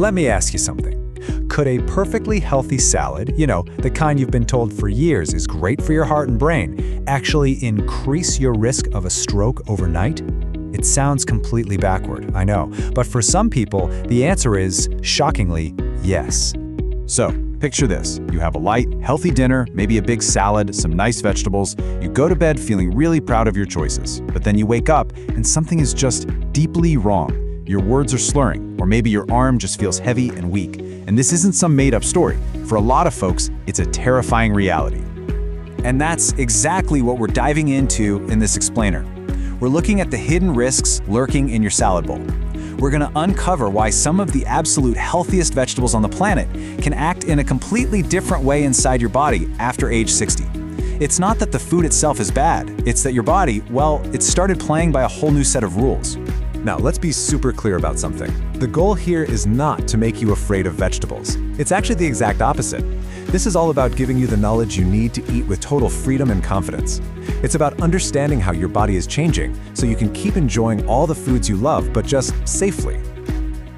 Let me ask you something. Could a perfectly healthy salad, the kind you've been told for years is great for your heart and brain, actually increase your risk of a stroke overnight? It sounds completely backward, I know, but for some people, the answer is, shockingly, yes. So, picture this. You have a light, healthy dinner, maybe a big salad, some nice vegetables. You go to bed feeling really proud of your choices. But then you wake up and something is just deeply wrong. Your words are slurring, or maybe your arm just feels heavy and weak. And this isn't some made-up story. For a lot of folks, it's a terrifying reality. And that's exactly what we're diving into in this explainer. We're looking at the hidden risks lurking in your salad bowl. We're going to uncover why some of the absolute healthiest vegetables on the planet can act in a completely different way inside your body after age 60. It's not that the food itself is bad, it's that your body, it started playing by a whole new set of rules. Now, let's be super clear about something. The goal here is not to make you afraid of vegetables. It's actually the exact opposite. This is all about giving you the knowledge you need to eat with total freedom and confidence. It's about understanding how your body is changing so you can keep enjoying all the foods you love, but just safely.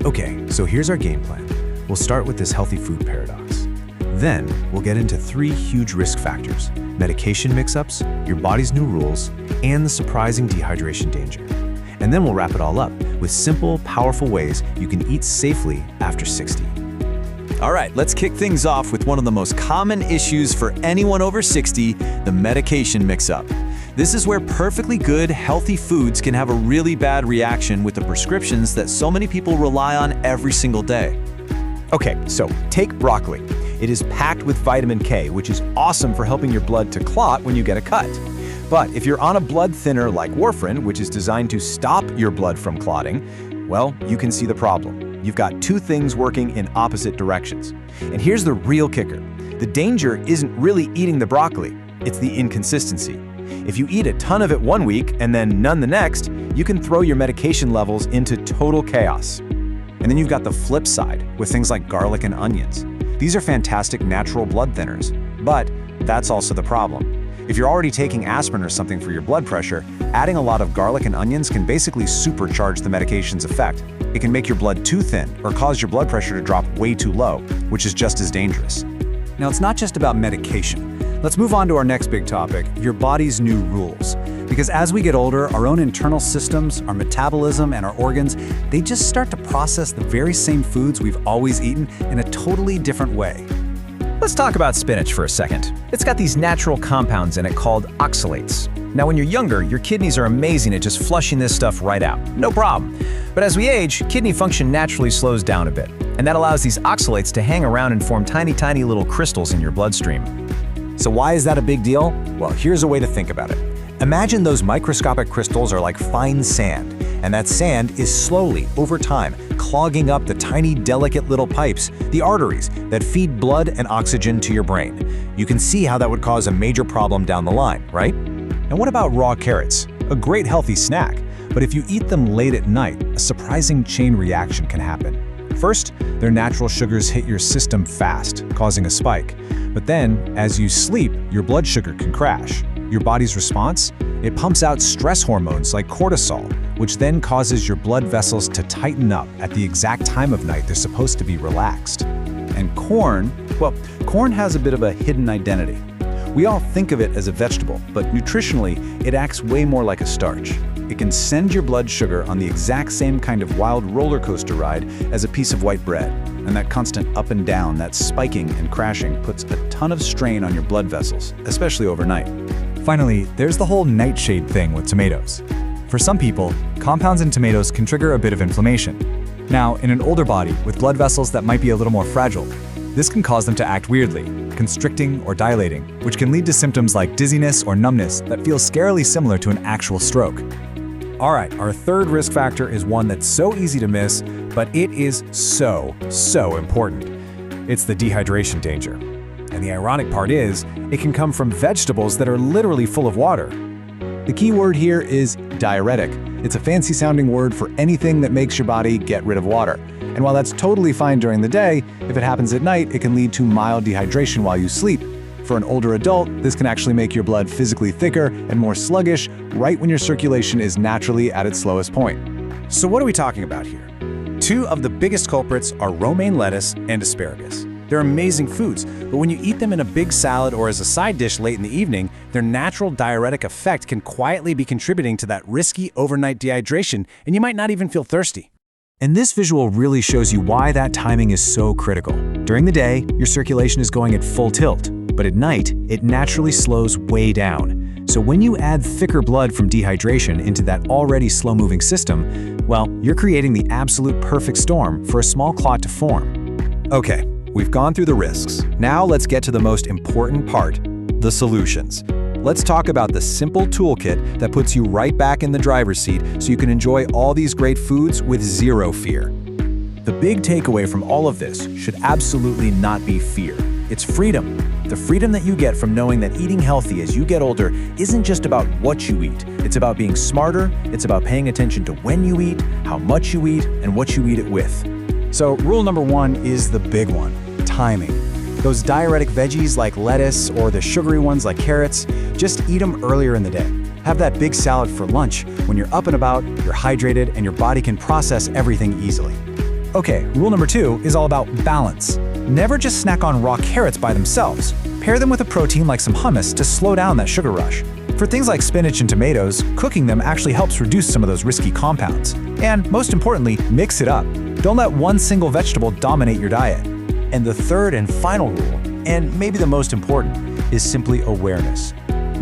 Okay, so here's our game plan. We'll start with this healthy food paradox. Then, we'll get into 3 huge risk factors: medication mix-ups, your body's new rules, and the surprising dehydration danger. And then we'll wrap it all up with simple, powerful ways you can eat safely after 60. All right, let's kick things off with one of the most common issues for anyone over 60, the medication mix-up. This is where perfectly good, healthy foods can have a really bad reaction with the prescriptions that so many people rely on every single day. Okay, so take broccoli. It is packed with vitamin K, which is awesome for helping your blood to clot when you get a cut. But if you're on a blood thinner like warfarin, which is designed to stop your blood from clotting, you can see the problem. You've got 2 things working in opposite directions. And here's the real kicker. The danger isn't really eating the broccoli, it's the inconsistency. If you eat a ton of it one week and then none the next, you can throw your medication levels into total chaos. And then you've got the flip side with things like garlic and onions. These are fantastic natural blood thinners, but that's also the problem. If you're already taking aspirin or something for your blood pressure, adding a lot of garlic and onions can basically supercharge the medication's effect. It can make your blood too thin or cause your blood pressure to drop way too low, which is just as dangerous. Now, it's not just about medication. Let's move on to our next big topic, your body's new rules. Because as we get older, our own internal systems, our metabolism, and our organs, they just start to process the very same foods we've always eaten in a totally different way. Let's talk about spinach for a second. It's got these natural compounds in it called oxalates. Now, when you're younger, your kidneys are amazing at just flushing this stuff right out. No problem. But as we age, kidney function naturally slows down a bit. And that allows these oxalates to hang around and form tiny, tiny little crystals in your bloodstream. So why is that a big deal? Well, here's a way to think about it. Imagine those microscopic crystals are like fine sand, and that sand is slowly, over time, clogging up the tiny, delicate little pipes, the arteries, that feed blood and oxygen to your brain. You can see how that would cause a major problem down the line, right? And what about raw carrots? A great healthy snack, but if you eat them late at night, a surprising chain reaction can happen. First, their natural sugars hit your system fast, causing a spike. But then, as you sleep, your blood sugar can crash. Your body's response? It pumps out stress hormones like cortisol, which then causes your blood vessels to tighten up at the exact time of night they're supposed to be relaxed. And corn has a bit of a hidden identity. We all think of it as a vegetable, but nutritionally, it acts way more like a starch. It can send your blood sugar on the exact same kind of wild roller coaster ride as a piece of white bread. And that constant up and down, that spiking and crashing puts a ton of strain on your blood vessels, especially overnight. Finally, there's the whole nightshade thing with tomatoes. For some people, compounds in tomatoes can trigger a bit of inflammation. Now, in an older body with blood vessels that might be a little more fragile, this can cause them to act weirdly, constricting or dilating, which can lead to symptoms like dizziness or numbness that feel scarily similar to an actual stroke. All right, our third risk factor is one that's so easy to miss, but it is so important. It's the dehydration danger. And the ironic part is, it can come from vegetables that are literally full of water. The key word here is diuretic. It's a fancy-sounding word for anything that makes your body get rid of water. And while that's totally fine during the day, if it happens at night, it can lead to mild dehydration while you sleep. For an older adult, this can actually make your blood physically thicker and more sluggish right when your circulation is naturally at its slowest point. So what are we talking about here? Two of the biggest culprits are romaine lettuce and asparagus. They're amazing foods, but when you eat them in a big salad or as a side dish late in the evening, their natural diuretic effect can quietly be contributing to that risky overnight dehydration, and you might not even feel thirsty. And this visual really shows you why that timing is so critical. During the day, your circulation is going at full tilt, but at night, it naturally slows way down. So when you add thicker blood from dehydration into that already slow-moving system, well, you're creating the absolute perfect storm for a small clot to form. Okay, we've gone through the risks. Now let's get to the most important part, the solutions. Let's talk about the simple toolkit that puts you right back in the driver's seat so you can enjoy all these great foods with zero fear. The big takeaway from all of this should absolutely not be fear. It's freedom. The freedom that you get from knowing that eating healthy as you get older isn't just about what you eat. It's about being smarter, it's about paying attention to when you eat, how much you eat, and what you eat it with. So rule number one is the big one, timing. Those diuretic veggies like lettuce or the sugary ones like carrots, just eat them earlier in the day. Have that big salad for lunch when you're up and about, you're hydrated, and your body can process everything easily. Okay, rule number 2 is all about balance. Never just snack on raw carrots by themselves. Pair them with a protein like some hummus to slow down that sugar rush. For things like spinach and tomatoes, cooking them actually helps reduce some of those risky compounds. And most importantly, mix it up. Don't let one single vegetable dominate your diet. And the third and final rule, and maybe the most important, is simply awareness.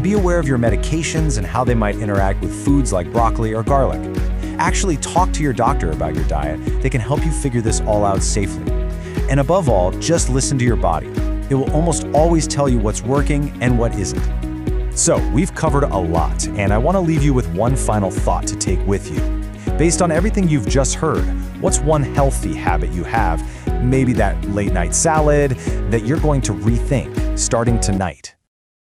Be aware of your medications and how they might interact with foods like broccoli or garlic. Actually talk to your doctor about your diet. They can help you figure this all out safely. And above all, just listen to your body. It will almost always tell you what's working and what isn't. So, we've covered a lot, and I want to leave you with one final thought to take with you. Based on everything you've just heard, what's one healthy habit you have, maybe that late night salad, that you're going to rethink starting tonight?